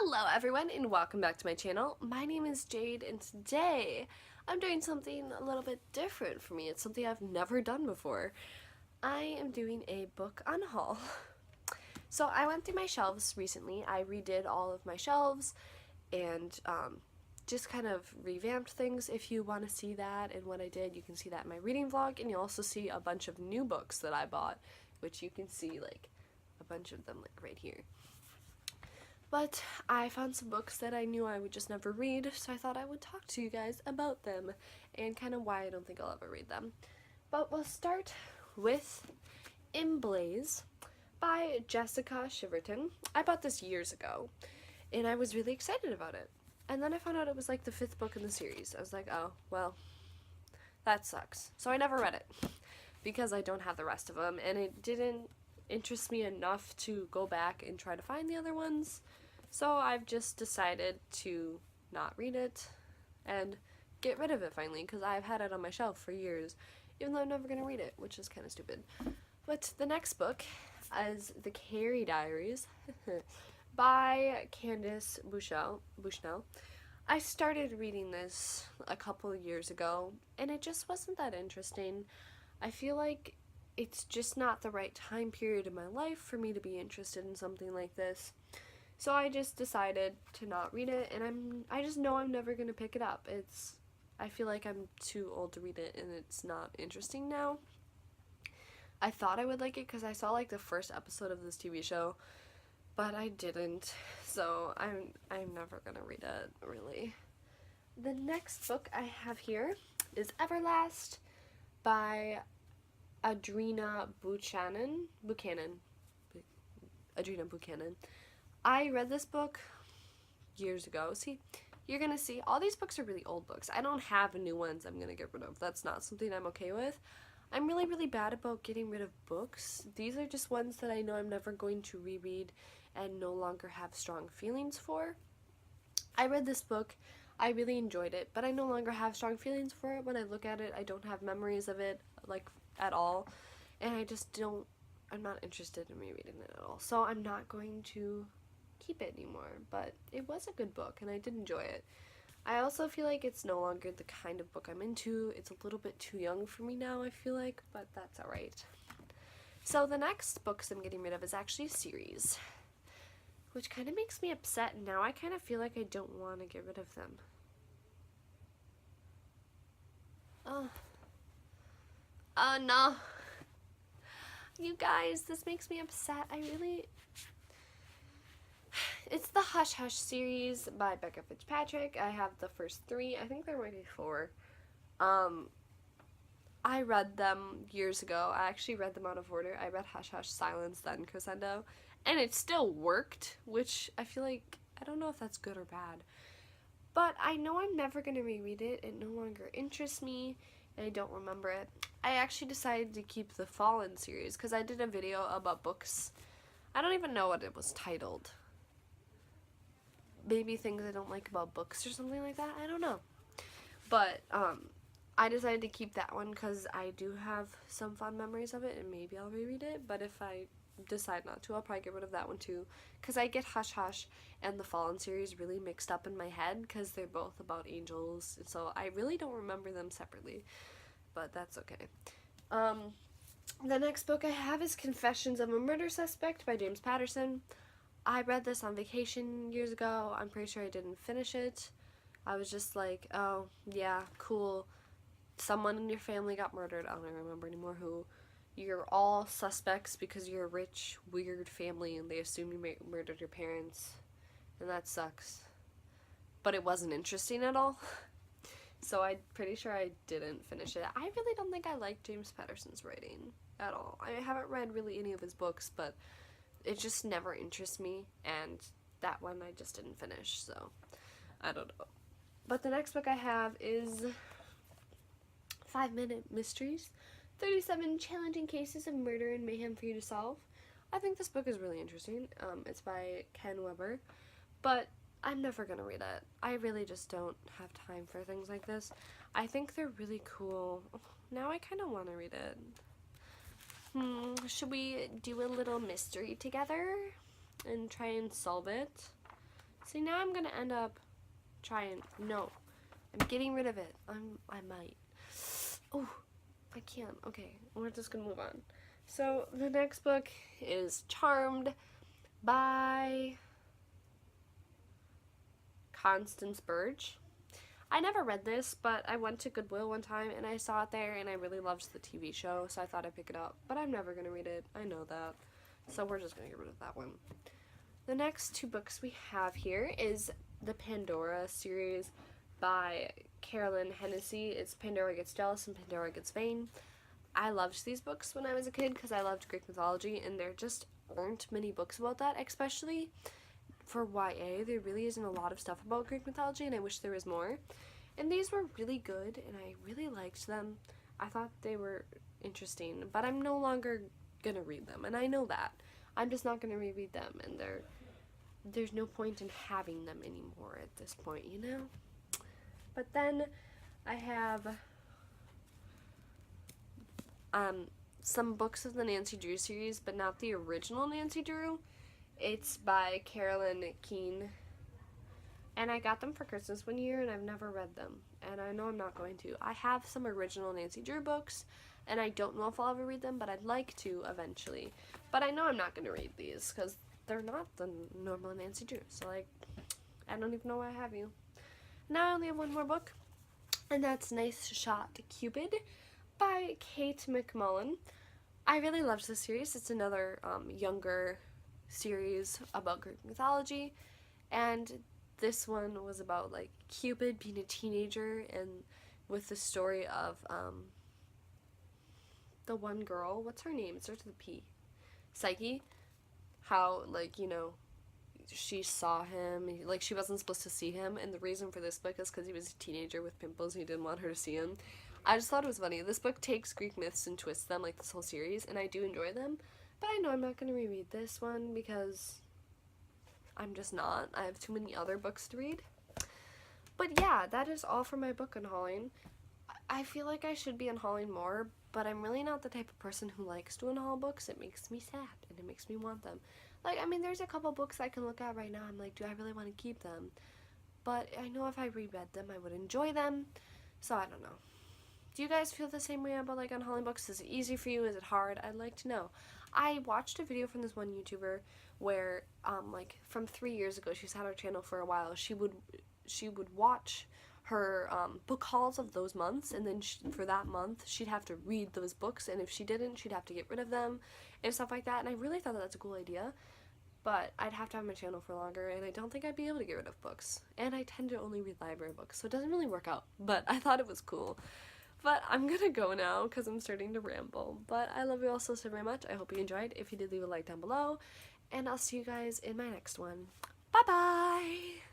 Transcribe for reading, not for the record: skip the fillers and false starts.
Hello everyone and welcome back to my channel. My name is Jade and today I'm doing something a little bit different for me. It's something I've never done before. I am doing a book unhaul. So I went through my shelves recently. I redid all of my shelves and just kind of revamped things. If you want to see that and what I did, you can see that in my reading vlog, and you'll also see a bunch of new books that I bought, which you can see like a bunch of them like right here. But I found some books that I knew I would just never read, so I thought I would talk to you guys about them and kind of why I don't think I'll ever read them. But we'll start with In Blaze by Jessica Shiverton. I bought this years ago and I was really excited about it. And then I found out it was like the 5th book in the series. I was like, oh, well, that sucks. So I never read it because I don't have the rest of them, and it didn't interest me enough to go back and try to find the other ones. So I've just decided to not read it and get rid of it finally, because I've had it on my shelf for years, even though I'm never going to read it, which is kind of stupid. But the next book is The Carrie Diaries by Candace Bushnell. I started reading this a couple of years ago, and it just wasn't that interesting. I feel like it's just not the right time period in my life for me to be interested in something like this. So I just decided to not read it, and I just know I'm never going to pick it up. I feel like I'm too old to read it, and it's not interesting now. I thought I would like it because I saw like the first episode of this TV show, but I didn't. So I'm never going to read it, really. The next book I have here is Everlast by Adrena Buchanan. Adrena Buchanan. I read this book years ago. See, you're gonna see all these books are really old books. I don't have new ones I'm gonna get rid of. That's not something I'm okay with. I'm really bad about getting rid of books. These are just ones that I know I'm never going to reread and no longer have strong feelings for. I read this book, I really enjoyed it, but I no longer have strong feelings for it. When I look at it, I don't have memories of it, like, at all, and I'm not interested in rereading it at all, so I'm not going to keep it anymore. But it was a good book and I did enjoy it. I also feel like it's no longer the kind of book I'm into. It's a little bit too young for me now, I feel like, but that's alright. So the next books I'm getting rid of is actually a series, which kind of makes me upset. Now I kind of feel like I don't want to get rid of them. Oh no. You guys, this makes me upset. It's the Hush Hush series by Becca Fitzpatrick. I have the first 3. I think there might be 4. I read them years ago. I actually read them out of order. I read Hush Hush, Silence, then Crescendo, and it still worked, which I feel like, I don't know if that's good or bad. But I know I'm never going to reread it. It no longer interests me, and I don't remember it. I actually decided to keep the Fallen series because I did a video about books. I don't even know what it was titled. Maybe things I don't like about books or something like that. I don't know. But I decided to keep that one because I do have some fond memories of it, and maybe I'll reread it. But if I decide not to, I'll probably get rid of that one too, because I get Hush Hush and the Fallen series really mixed up in my head because they're both about angels, so I really don't remember them separately, but that's okay. The next book I have is Confessions of a Murder Suspect by James Patterson. I read this on vacation years ago. I'm pretty sure I didn't finish it. I was just like, oh yeah, cool, someone in your family got murdered. I don't even remember anymore who. You're all suspects because you're a rich, weird family and they assume you murdered your parents, and that sucks. But it wasn't interesting at all. So I'm pretty sure I didn't finish it. I really don't think I like James Patterson's writing at all. I haven't read really any of his books, but it just never interests me, and that one I just didn't finish, so I don't know. But the next book I have is 5-Minute Mysteries, 37 Challenging Cases of Murder and Mayhem for You to Solve. I think this book is really interesting. It's by Ken Weber, but I'm never gonna read it. I really just don't have time for things like this. I think they're really cool. Now I kind of want to read it. Should we do a little mystery together and try and solve it? See, now I'm gonna end up trying. No, I'm getting rid of it. I might. Oh, I can't. Okay, we're just gonna move on. So the next book is Charmed by Constance Burge. I never read this, but I went to Goodwill one time and I saw it there and I really loved the TV show, so I thought I'd pick it up. But I'm never gonna read it. I know that. So we're just gonna get rid of that one. The next two books we have here is the Pandora series by Carolyn Hennessy. It's Pandora Gets Jealous and Pandora Gets Vain. I loved these books when I was a kid because I loved Greek mythology, and there just aren't many books about that, especially for YA. There really isn't a lot of stuff about Greek mythology, and I wish there was more. And these were really good, and I really liked them. I thought they were interesting, but I'm no longer gonna read them, and I know that. I'm just not gonna reread them, and there's no point in having them anymore at this point, you know? But then I have some books of the Nancy Drew series, but not the original Nancy Drew. It's by Carolyn Keene, and I got them for Christmas one year, and I've never read them, and I know I'm not going to. I have some original Nancy Drew books, and I don't know if I'll ever read them, but I'd like to eventually. But I know I'm not going to read these, because they're not the normal Nancy Drew, so, like, I don't even know why I have you. Now I only have one more book, and that's Nice Shot Cupid by Kate McMullen. I really loved this series. It's another younger series about Greek mythology, and this one was about, like, Cupid being a teenager, and with the story of the one girl, what's her name? It starts with a P. Psyche. How, like, you know, she saw him, like, she wasn't supposed to see him, and the reason for this book is because he was a teenager with pimples and he didn't want her to see him. I just thought it was funny. This book takes Greek myths and twists them, like this whole series, and I do enjoy them, but I know I'm not going to reread this one because I'm just not. I have too many other books to read. But yeah, that is all for my book unhauling. I feel like I should be unhauling more, but I'm really not the type of person who likes to unhaul books. It makes me sad, and it makes me want them. Like, I mean, there's a couple books I can look at right now. I'm like, do I really want to keep them? But I know if I reread them, I would enjoy them. So I don't know. Do you guys feel the same way about, like, unhauling books? Is it easy for you? Is it hard? I'd like to know. I watched a video from this one YouTuber where, like, from 3 years ago, she's had her channel for a while. She would watch her book hauls of those months, and then for that month she'd have to read those books, and if she didn't, she'd have to get rid of them and stuff like that. And I really thought that that's a cool idea, but I'd have to have my channel for longer, and I don't think I'd be able to get rid of books, and I tend to only read library books, so it doesn't really work out, but I thought it was cool. But I'm gonna go now because I'm starting to ramble. But I love you all so very much. I hope you enjoyed. If you did, leave a like down below, and I'll see you guys in my next one. Bye bye.